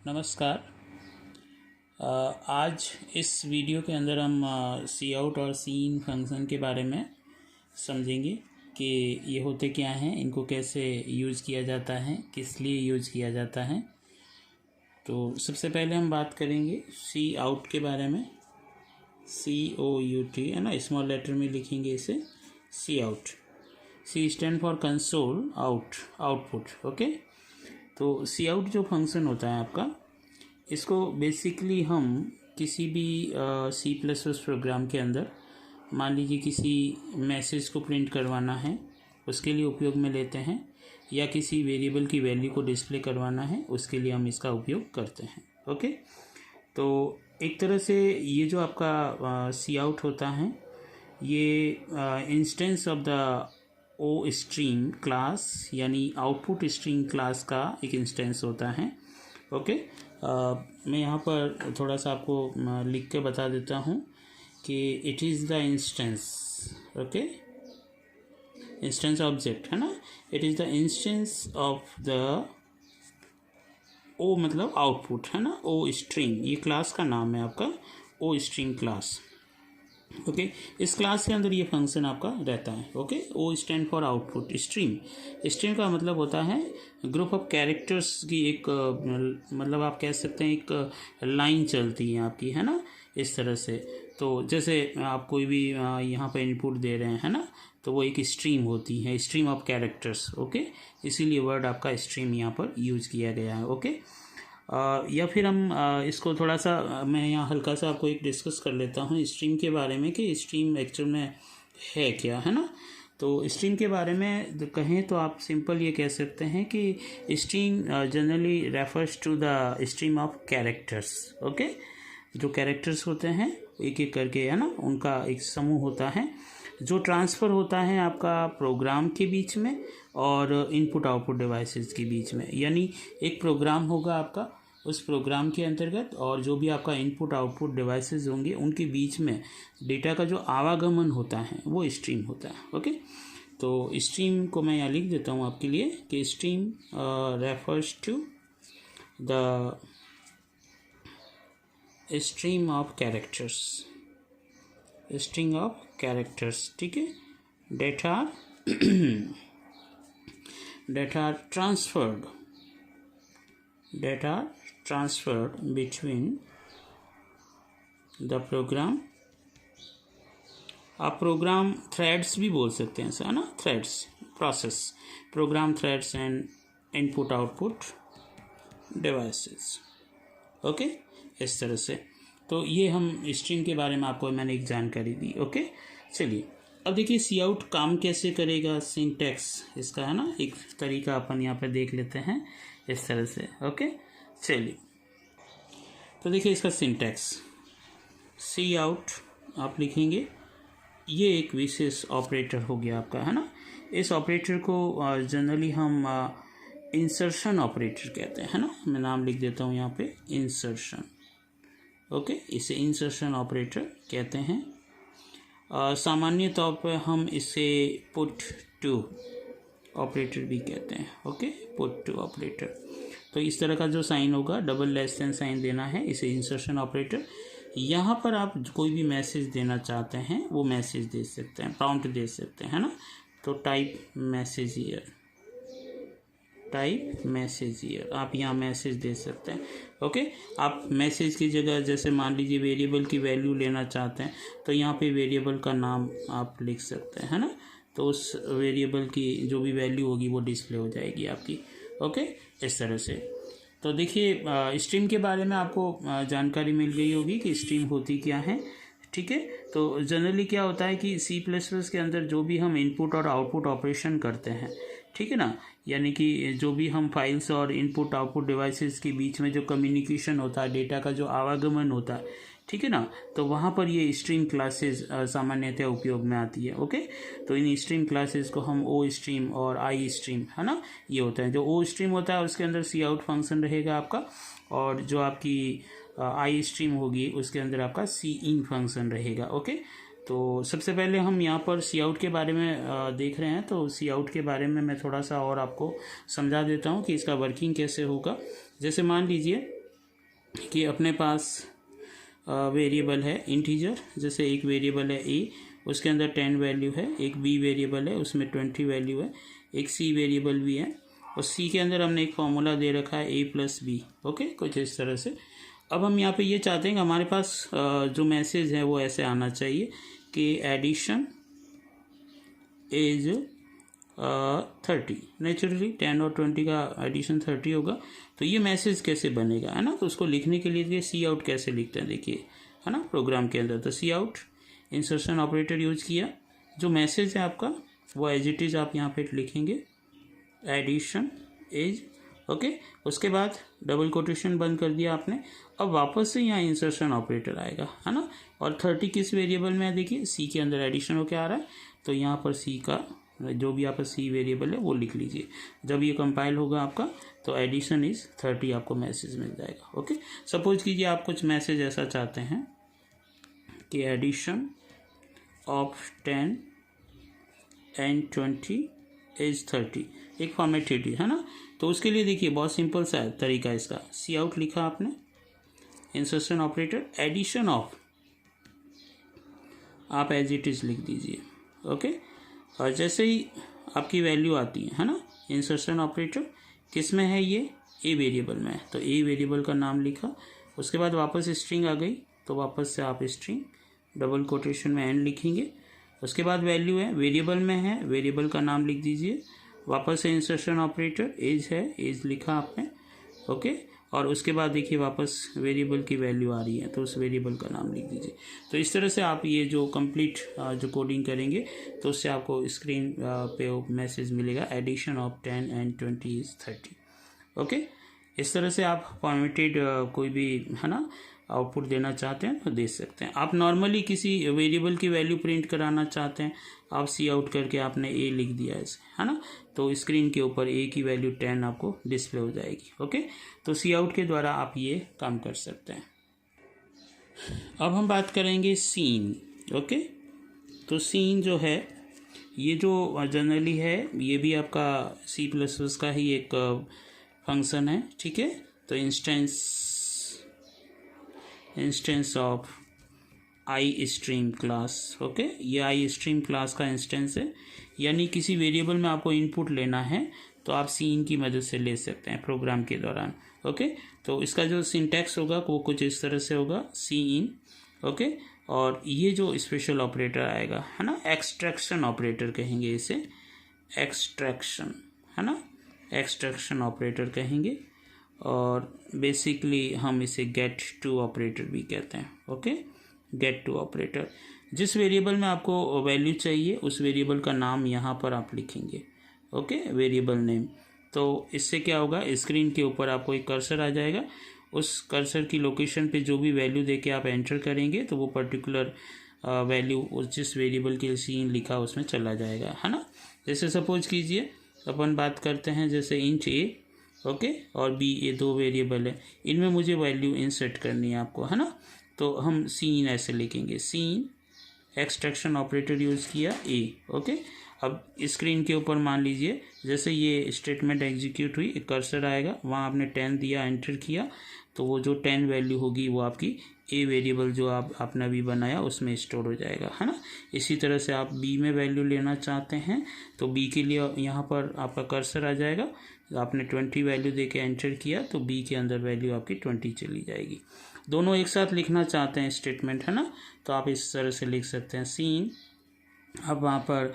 नमस्कार। आज इस वीडियो के अंदर हम सी आउट और सी इन फंक्शन के बारे में समझेंगे कि ये होते क्या हैं, इनको कैसे यूज़ किया जाता है, किस लिए यूज़ किया जाता है। तो सबसे पहले हम बात करेंगे सी आउट के बारे में। COUT है ना, स्मॉल लेटर में लिखेंगे इसे C out. C stand for console out, output. Okay, तो सी आउट जो फंक्शन होता है आपका, इसको बेसिकली हम किसी भी C++ प्रोग्राम के अंदर, मान लीजिए किसी मैसेज को प्रिंट करवाना है उसके लिए उपयोग में लेते हैं, या किसी वेरिएबल की वैल्यू को डिस्प्ले करवाना है उसके लिए हम इसका उपयोग करते हैं। ओके, तो एक तरह से ये जो आपका सी आउट होता है, ये instance of the O stream class यानी आउटपुट स्ट्रीम क्लास का एक इंस्टेंस होता है। ओके, मैं यहाँ पर थोड़ा सा आपको लिख के बता देता हूँ कि it is the instance. Okay, instance object है ना, it is the instance of the O मतलब आउटपुट है ना, ओ स्ट्रीम, ये क्लास का नाम है आपका, ओ स्ट्रीम क्लास। ओके, इस क्लास के अंदर ये फंक्शन आपका रहता है। Okay, O stand for output stream. Stream का मतलब होता है ग्रुप ऑफ कैरेक्टर्स की एक मतलब आप कह सकते हैं एक लाइन चलती है आपकी, है ना, इस तरह से। तो जैसे आप कोई भी यहाँ पर इनपुट दे रहे हैं ना, तो वो एक स्ट्रीम होती है, स्ट्रीम ऑफ कैरेक्टर्स। ओके, इसीलिए वर्ड आपका स्ट्रीम यहाँ पर यूज किया गया है। ओके, या फिर हम इसको थोड़ा सा मैं यहाँ हल्का सा आपको एक डिस्कस कर लेता हूँ स्ट्रीम के बारे में कि स्ट्रीम एक्चुअल में है क्या, है ना। तो स्ट्रीम के बारे में कहें तो आप सिंपल ये कह सकते हैं कि stream generally refers to the stream of characters. Okay, जो कैरेक्टर्स होते हैं एक एक करके, है ना, उनका एक समूह होता है जो ट्रांसफ़र होता है आपका प्रोग्राम के बीच में और इनपुट आउटपुट डिवाइसेस के बीच में। यानी एक प्रोग्राम होगा आपका, उस प्रोग्राम के अंतर्गत और जो भी आपका इनपुट आउटपुट डिवाइसेस होंगे उनके बीच में डेटा का जो आवागमन होता है वो स्ट्रीम होता है। ओके, तो स्ट्रीम को मैं यहाँ लिख देता हूँ आपके लिए कि stream refers to the stream of characters, string of characters, ठीक है, data transferred between the program। आप प्रोग्राम थ्रेड्स भी बोल सकते हैं सर, है ना, threads, process, program threads and input output devices. Okay, इस तरह से। तो ये हम स्ट्रिंग के बारे में आपको मैंने एक जानकारी दी। ओके, चलिए अब देखिए सी आउट काम कैसे करेगा, सिंटैक्स इसका, है ना, एक तरीका अपन यहाँ पे देख लेते हैं इस तरह से। ओके, चलिए तो देखिए इसका सिंटैक्स, सी आउट आप लिखेंगे, ये एक विशेष ऑपरेटर हो गया आपका, है ना। इस ऑपरेटर को जनरली हम इंसर्शन ऑपरेटर कहते हैं, है ना। मैं नाम लिख देता हूँ यहाँ पे, इंसर्शन। ओके, इसे इंसर्शन ऑपरेटर कहते हैं। सामान्य तौर पर हम इसे पुट टू ऑपरेटर भी कहते हैं। Okay, put to operator. तो इस तरह का जो साइन होगा, डबल लेस देन साइन देना है, इसे इंसर्शन ऑपरेटर। यहाँ पर आप कोई भी मैसेज देना चाहते हैं वो मैसेज दे सकते हैं, प्रॉम्प्ट दे सकते हैं, है ना। तो type message here, type message here, आप यहाँ मैसेज दे सकते हैं। ओके, आप मैसेज की जगह जैसे मान लीजिए वेरिएबल की वैल्यू लेना चाहते हैं तो यहाँ पे वेरिएबल का नाम आप लिख सकते हैं, है ना। तो उस वेरिएबल की जो भी वैल्यू होगी वो डिस्प्ले हो जाएगी आपकी। ओके, इस तरह से। तो देखिए स्ट्रीम के बारे में आपको जानकारी मिल गई होगी कि स्ट्रीम होती क्या है, ठीक है। तो जनरली क्या होता है कि C++ के अंदर जो भी हम इनपुट और आउटपुट ऑपरेशन करते हैं, ठीक है ना, यानी कि जो भी हम फाइल्स और इनपुट आउटपुट डिवाइसेस के बीच में जो कम्युनिकेशन होता है, डेटा का जो आवागमन होता है, ठीक है ना, तो वहाँ पर ये स्ट्रीम क्लासेस सामान्यतः उपयोग में आती है। ओके, तो इन स्ट्रीम क्लासेस को हम ओ स्ट्रीम और आई स्ट्रीम, है ना, ये होता है। जो ओ स्ट्रीम होता है उसके अंदर सी आउट फंक्शन रहेगा आपका, और जो आपकी आई स्ट्रीम होगी उसके अंदर आपका सी इन फंक्शन रहेगा। ओके, तो सबसे पहले हम यहाँ पर सी आउट के बारे में देख रहे हैं। तो सी आउट के बारे में मैं थोड़ा सा और आपको समझा देता हूँ कि इसका वर्किंग कैसे होगा। जैसे मान लीजिए कि अपने पास वेरिएबल है इंटीजर, जैसे एक वेरिएबल है ए, उसके अंदर 10 वैल्यू है, एक बी वेरिएबल है उसमें 20 वैल्यू है, एक सी वेरिएबल भी है, और सी के अंदर हमने एक फॉर्मूला दे रखा है ए प्लस बी। ओके, कुछ इस तरह से। अब हम यहाँ पे ये चाहते हैं कि हमारे पास जो मैसेज है वो ऐसे आना चाहिए कि एडिशन इज 30। नेचुरली 10 और 20 का एडिशन 30 होगा, तो ये मैसेज कैसे बनेगा, है ना। तो उसको लिखने के लिए सी आउट कैसे लिखते हैं, देखिए, है ना, प्रोग्राम के अंदर। तो C out insertion operator use किया, जो मैसेज है आपका वो एज इट इज़ आप यहाँ पे लिखेंगे, एडिशन इज। ओके, उसके बाद डबल कोटेशन बंद कर दिया आपने। अब वापस से यहाँ इंसर्शन ऑपरेटर आएगा, है ना। और 30 किस वेरिएबल में है, देखिए सी के अंदर एडिशन होके आ रहा है, तो यहाँ पर सी का जो भी आपका सी वेरिएबल है वो लिख लीजिए। जब ये कंपाइल होगा आपका तो एडिशन इज 30 आपको मैसेज मिल जाएगा। ओके, सपोज कीजिए आप कुछ मैसेज ऐसा चाहते हैं कि एडिशन ऑफ 10 एंड 20 इज 30, एक फॉर्मेटेड है ना। तो उसके लिए देखिए बहुत सिंपल सा तरीका है इसका। सी आउट लिखा आपने, इंसर्शन ऑपरेटर, एडिशन ऑफ आप एज इट इज लिख दीजिए। ओके, और जैसे ही आपकी वैल्यू आती है ना, इंसर्शन ऑपरेटर किस में है, ये ए वेरिएबल में है, तो ए वेरिएबल का नाम लिखा। उसके बाद वापस स्ट्रिंग आ गई, तो वापस से आप स्ट्रिंग डबल कोटेशन में एंड लिखेंगे। उसके बाद वैल्यू है, वेरिएबल में है, वेरिएबल का नाम लिख दीजिए। वापस से इंसर्शन ऑपरेटर, एज है, एज लिखा आपने। ओके, और उसके बाद देखिए वापस वेरिएबल की वैल्यू आ रही है, तो उस वेरिएबल का नाम लिख दीजिए। तो इस तरह से आप ये जो कंप्लीट जो कोडिंग करेंगे तो उससे आपको स्क्रीन पे मैसेज मिलेगा, addition of 10 and 20 is 30। Okay, इस तरह से आप फॉर्मेटेड कोई भी, है ना, आउटपुट देना चाहते हैं तो दे सकते हैं। आप नॉर्मली किसी वेरिएबल की वैल्यू प्रिंट कराना चाहते हैं, आप सी आउट करके आपने ए लिख दिया इसे, है ना, तो स्क्रीन के ऊपर ए की वैल्यू 10 आपको डिस्प्ले हो जाएगी। ओके, तो सी आउट के द्वारा आप ये काम कर सकते हैं। अब हम बात करेंगे सीन। ओके, तो सीन जो है ये जो जनरली है ये भी आपका C++ का ही एक फंक्शन है, ठीक है। तो instance of I stream class. Okay, ये आई स्ट्रीम क्लास का इंस्टेंस है, यानी किसी वेरिएबल में आपको इनपुट लेना है तो आप सीन की मदद से ले सकते हैं प्रोग्राम के दौरान। ओके, तो इसका जो सिंटैक्स होगा वो कुछ इस तरह से होगा, सीन। ओके, और ये जो स्पेशल ऑपरेटर आएगा, है ना, एक्सट्रैक्शन ऑपरेटर कहेंगे इसे, एक्सट्रैक्शन, है ना, एक्सट्रैक्शन ऑपरेटर कहेंगे, और बेसिकली हम इसे गेट टू ऑपरेटर भी कहते हैं। ओके, गेट टू ऑपरेटर, जिस वेरिएबल में आपको वैल्यू चाहिए उस वेरिएबल का नाम यहाँ पर आप लिखेंगे। Okay, variable name. तो इससे क्या होगा, स्क्रीन के ऊपर आपको एक कर्सर आ जाएगा, उस कर्सर की लोकेशन पे जो भी वैल्यू देके आप एंटर करेंगे तो वो पर्टिकुलर वैल्यू उस जिस वेरिएबल के सीन लिखा उसमें चला जाएगा, है ना। जैसे सपोज कीजिए अपन बात करते हैं जैसे इंट ए, ओके, और बी, ये दो वेरिएबल है, इनमें मुझे वैल्यू इंसर्ट करनी है आपको, है ना। तो हम सीन ऐसे लिखेंगे, सीन एक्सट्रैक्शन ऑपरेटर यूज़ किया ए। ओके, अब स्क्रीन के ऊपर मान लीजिए जैसे ये स्टेटमेंट एग्जीक्यूट हुई, एक कर्सर आएगा, वहाँ आपने 10 दिया, एंटर किया, तो वो जो 10 वैल्यू होगी वो आपकी ए वेरिएबल जो आपने अभी बनाया उसमें स्टोर हो जाएगा, है ना। इसी तरह से आप बी में वैल्यू लेना चाहते हैं तो बी के लिए यहाँ पर आपका कर्सर आ जाएगा, आपने 20 वैल्यू देके एंटर किया तो बी के अंदर वैल्यू आपकी 20 चली जाएगी। दोनों एक साथ लिखना चाहते हैं स्टेटमेंट, है ना, तो आप इस तरह से लिख सकते हैं, सीन। अब वहाँ पर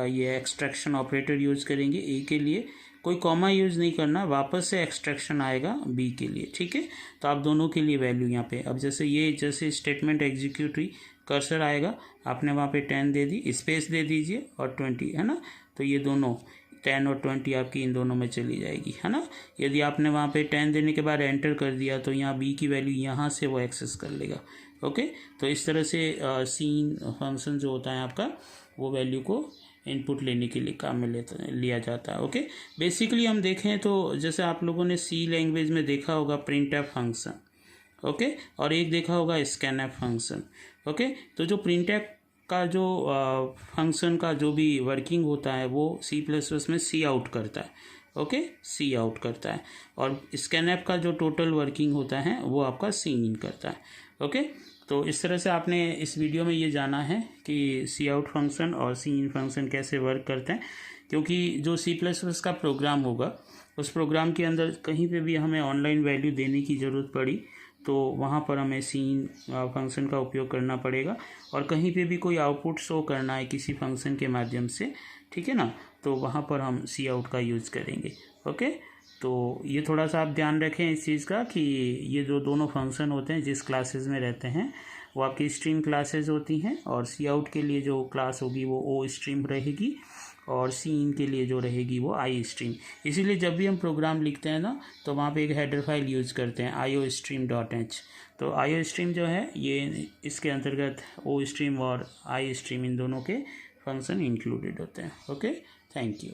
ये एक्सट्रैक्शन ऑपरेटर यूज़ करेंगे ए के लिए, कोई कॉमा यूज़ नहीं करना, वापस से एक्सट्रैक्शन आएगा बी के लिए, ठीक है। तो आप दोनों के लिए वैल्यू यहाँ पे, अब जैसे स्टेटमेंट एग्जीक्यूट हुई, कर्सर आएगा, आपने वहाँ पे 10 दे दी, स्पेस दे दीजिए, और 20, है ना, तो ये दोनों 10 और 20 आपकी इन दोनों में चली जाएगी, है ना। यदि आपने वहाँ पे 10 देने के बाद एंटर कर दिया तो यहाँ बी की वैल्यू यहाँ से वो एक्सेस कर लेगा। ओके, तो इस तरह से सीन फंक्शन जो होता है आपका वो वैल्यू को इनपुट लेने के लिए काम में लिया जाता है। ओके, बेसिकली हम देखें तो जैसे आप लोगों ने सी लैंग्वेज में देखा होगा प्रिंटएफ फंक्शन, ओके, और एक देखा होगा स्कैनएफ फंक्शन। ओके, तो जो प्रिंटएफ का जो फंक्शन का जो भी वर्किंग होता है वो C++ में सी आउट करता है। ओके, सी आउट करता है, और स्कैनएफ का जो टोटल वर्किंग होता है वो आपका सी इन करता है। ओके, तो इस तरह से आपने इस वीडियो में ये जाना है कि सी आउट फंक्शन और सी इन फंक्शन कैसे वर्क करते हैं, क्योंकि जो C++ का प्रोग्राम होगा उस प्रोग्राम के अंदर कहीं पे भी हमें ऑनलाइन वैल्यू देने की ज़रूरत पड़ी तो वहाँ पर हमें सी इन फंक्शन का उपयोग करना पड़ेगा, और कहीं पे भी कोई आउटपुट शो करना है किसी फंक्शन के माध्यम से, ठीक है ना, तो वहाँ पर हम सी आउट का यूज़ करेंगे। ओके, तो ये थोड़ा सा आप ध्यान रखें इस चीज़ का कि ये जो दोनों फंक्शन होते हैं जिस क्लासेस में रहते हैं वो आपकी स्ट्रीम क्लासेस होती हैं, और सी आउट के लिए जो क्लास होगी वो ओ स्ट्रीम रहेगी, और सी इन के लिए जो रहेगी वो आई स्ट्रीम। इसीलिए जब भी हम प्रोग्राम लिखते हैं ना तो वहाँ पे एक हेडर फाइल यूज़ करते हैं iostream.h। तो iostream जो है ये इसके अंतर्गत ओ स्ट्रीम और आई स्ट्रीम इन दोनों के फंक्शन इंक्लूडेड होते हैं। Okay, thank you.